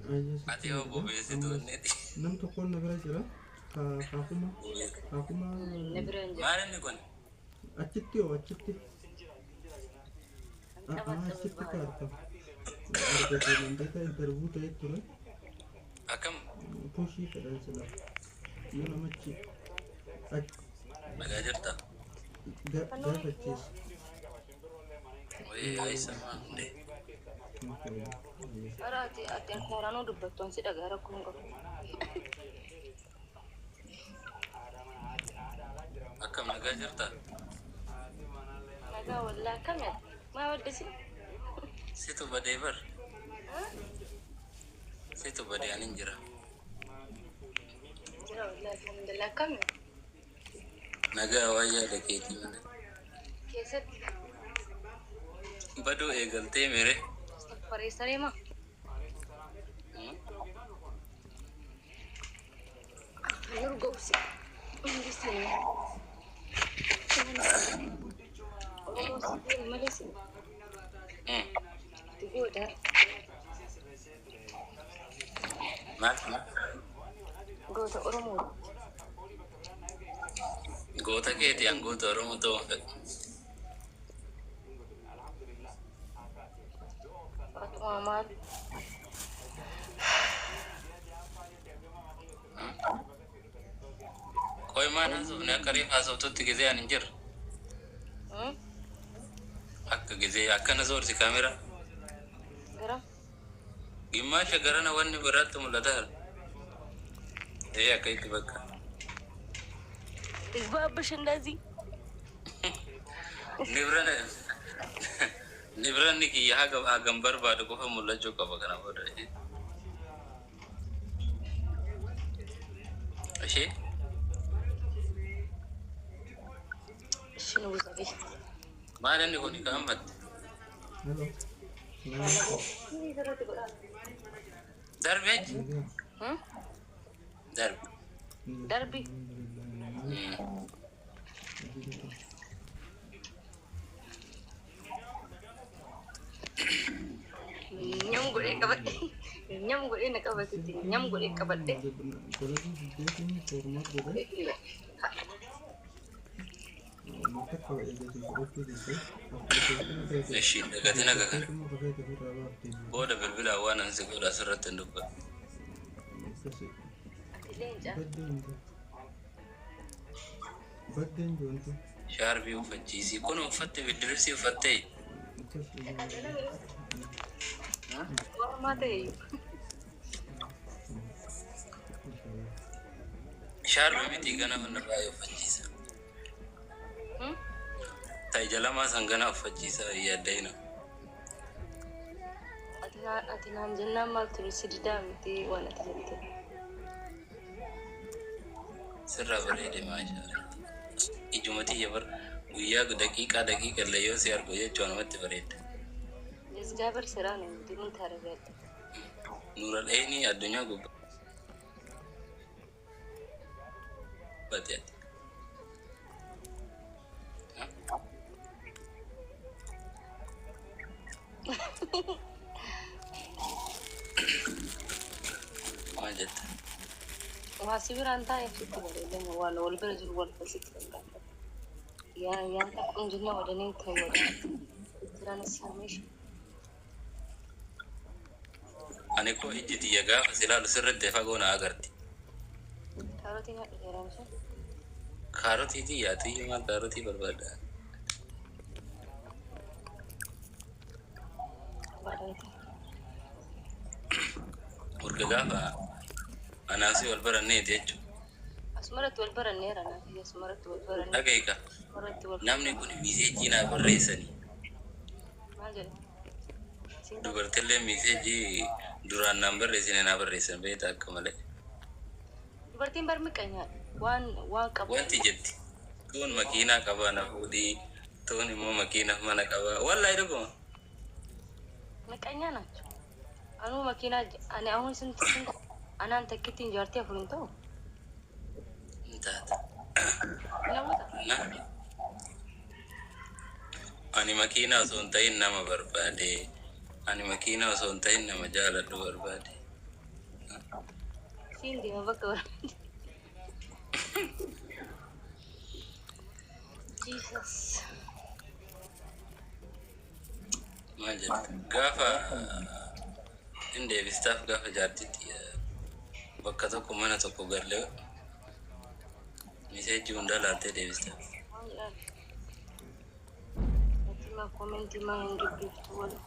ati yoo bobeessitu neti nam tokkoon na bira jira. Kaakuma maal inni kun achitti yoo achitti achitti kaarta argate mandata intervuu ta'e ture akkam pushii fedhan sila yoo namachi nagaa jirta gaafachiis wayii haayisamaa hundee Arati ati korano dubbatton si daga rakkoon qabu. akkam nagaa jirta Nagaa wallahi kamet ma waddisi. situ badee bar situ badee anin jira Jira wallahi alhamdulillah kamet. nagaa wayyaa dhakeetii mana Keessatti baduu eegaltee mere fareessaree ma. Nur gausi. Bismillah. Malesi. Tigoda. maal Goota Oromoo. goota keeti an goota oromoo ta'uu fedha Fatuma maal. koy maan haasofne akka reef haasoftutti gisee an hin jirre akka gisee akkana soorsi kaamera Gara. gimmaasha garana wanni biraatti mul'ata akka itti bakka Isbaabbish እንደዚህ nibranni kiyya hagam barbaadu qofa mul'achuu qaba kana booda ishee شنو وظيفة؟ maal inni kun ka ammatte darbeechi darbe دربي nyam gue kabat nyam gue nak kabat itu nyam gue kabat deh ishee dhagatina akka kana booda bilbila waan ansi godha asirratti hin dubbatu baddeen joontu shaarbii uffachiisii kun uffatte biddirsii uffattee mata ya shaarbii miti gana wanna baay'ee uffachiisa ta'i jalamaa san gana uffachiisa yaaddaina atinan jenna mal turisi didamti wana tijabte sirra bareede maashaallah ijumati yabar guyyaa daqiiqa illee yoo si argu jechuun namatti bareeda Isgabar serane dimun taragat nuural eeni addunyaa gubbaatti maal jetta wasibir anta ya fitu bare wala wal berjul wal fasit ya yang tak unjuna wadane tayo tirana samish ani ko ijjiti ya gaafa silaalu sirratti fagoona agarti karoti na deranso kaarotiiti yaatiyyu maal kaarotii barbaada barata urga gaafa anaasii wal baranneeti jechu asmarat wal baranne rana asmarat wal baranne dhagaika asmarat wal namni kun miseejii naa barreessanii majal dubartillee miseejii duraan naan barreessine naa barreessan beeta akka malee dubartiin barmiqanya waan qabu wanti jetti tuun makiinaa qabaa na fuudhii tuun immoo makiinaaf mana qabaa wallahi dhuguma miqanya nacho anu makina ani ahun sint anan takitin jarti afurin to intaata nawata na ani makiinaa osoo hin ta'in nama barbaade ani makiinaa osoo hin ta'in nama jaaladhu barbaade Siin dia bakka Jesus. Maal jedhu gaafa hin deebistaaf gaafa jaartitti bakka tokko mana tokko galee miseejii hunda laaltee deebistaaf. Itulah komen Tima yang gitu wala.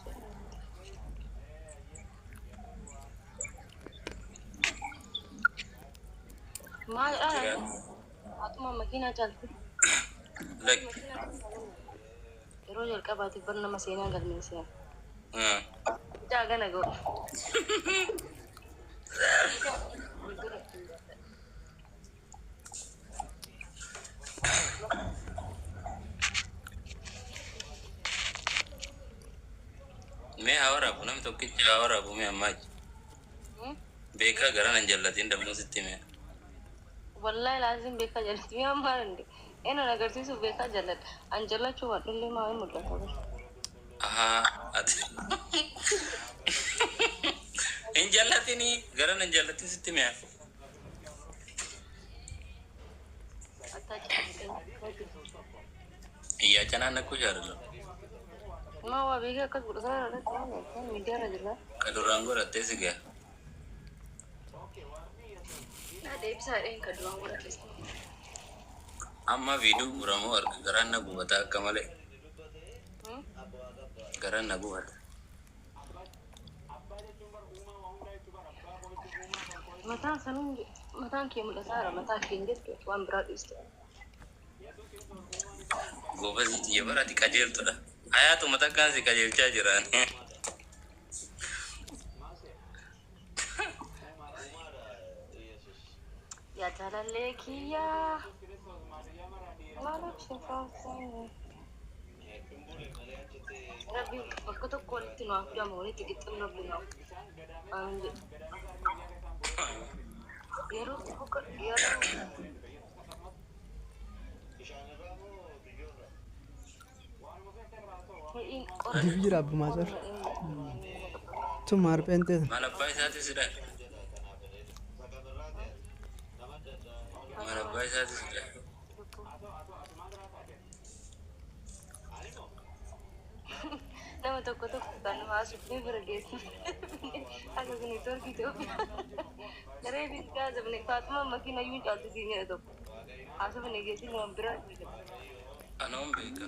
Mal aku mau makina jalti. Like Ero jalqabaati barna maseenaa galmeessaa. Jaaga nago. mee hawarabu nam tokkichi hawarabu mee ammaaj beekaa garan hin jallatin dammoo sitti mee Wallahi lazim beekaa jallati mee ammaarande ena nagarsiisu beekaa jalladha an jallachuu wadhullee maa hin mul'ata ati hin jallatini garan hin jallatin sitti mee iyyaa canaan nakkuu jaalala Ma waa beekaa akkas godhataa irratti miidiyaa irra jirra. ka duraan godhattee si ga'a Deebisaa dheen ka duraan godhates. amma viiduu muramoo arga garaan na gubata akka malee garaan na gubata Mataan kee mul'ataara mataa kee hin jettu waan biraa dhiiste. goobasi xiyya barati qajeeltudha hayaatu matakkaan si qajeelchaa jiraan Yaa jaalallee kiyyaa. Maalaaf shifaafaa. Rabbi bakka tokko walitti nu hafuudhaan walitti qixxumna bunaa. Waan jedhu. Yeroo tokko Dibjira Abu Mazhar. Tu maar pente. mana abbaa isaatis dha mana abbaa isaatis dha nama tokko kan haasofnee bira geessu. Akka kun Itoophiyaa Itoophiyaa. Daree bittaa zabne Faatuma makiina yuun caaltu keenya tokko. Haasofnee geessi waan biraa. anoon beeka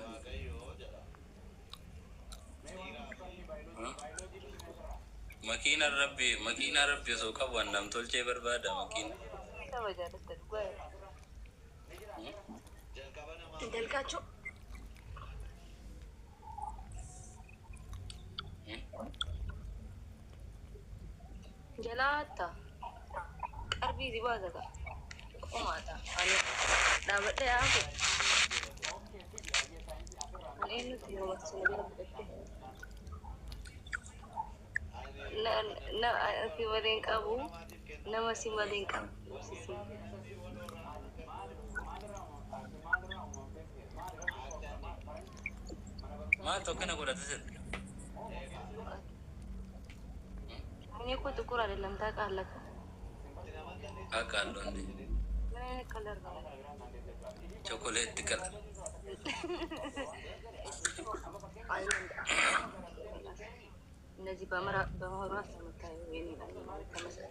makiina rabbi osoo qabu annam tolchee barbaada makiina Sama jaalatta dhugaa. Dalqaachuu. Jalaata. Qarbii dibaata ka. Qomaata. Ani dhaabadhee hafu. Ani eenyuti yoo maksuma bira fudhatte. Si waliin qabu. Nama si waliin qabu. maal tokkana godhate sirri Ini aku tukur ada dalam tak alak. akka alloonde Mana color kau? chokoleetti kala Island. Naji bamara sama kayu ini lah. Sama saya.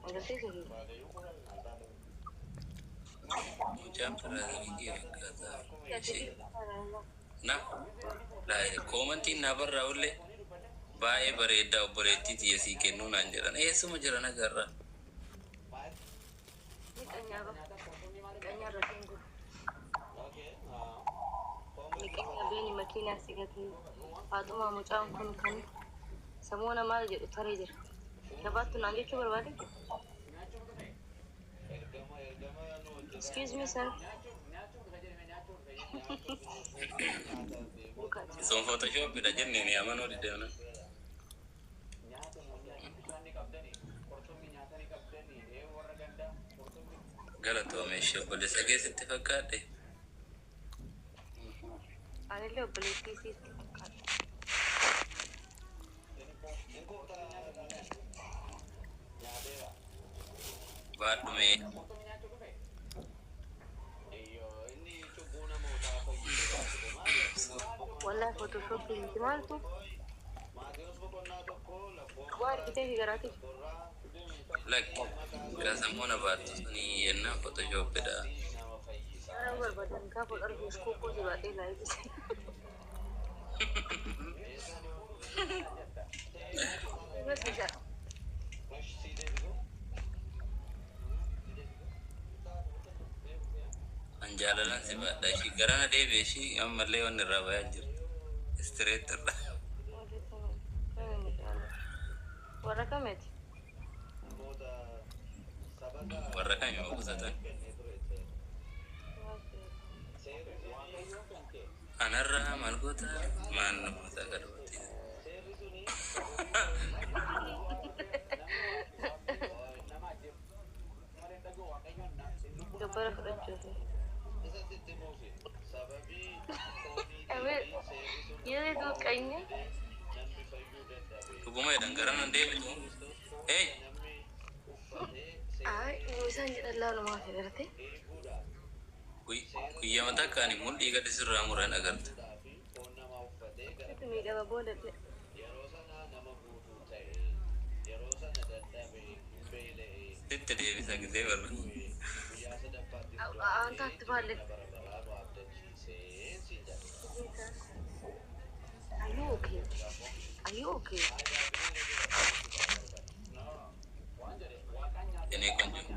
Ada sih sih. mucaan firaazii fakkaata Ya jadi. na koomantiin na barraa ullee baay'ee bareedaa obboleettii xiyya sii kennuu naan jedhan eessuma jiran agarra Ini kanya ratinggu. Ini kanya bini makina sigati. Fatuma mucaan kun kan semua nama jadi terakhir. Dapat tu nanti coba berbalik. Excuse me, sir. Bukan. son photoshoopidha jenneen amanuu dideemna galatoomeshe obboleessa keessatti fakkaadhe Ada le beli PC. baadhu mee والله فوتوشوب انت مالته وارد كتابي قراتي lakki kasamuuna baattu suni yennaa photoshoopidha. انا اول بدل كافو الارض يسكوكو زبادي لا يجي بس كده An jaalalaan si baadha ishii garana deebi'e ishii ammallee wanni irraa bayaa jiru. Istireetirra. ورقمت Warra kam yoo qusatan. Anarraa maal goota maal namoota gadhuuti. جبارة فرنجة أمير يلي دو كاينة Dhuguma jedhan garana deebitu. Hey! ويسان جدا الله ما في درتي Guyyaa takkaan mul'ii gadi sirraa muran agarta. تمي جاب بودا Sitti deebisa gisee barra. أنت تبالك Are you okay? Are you okay? Jenee kan jiru.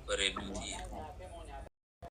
Bareeduuti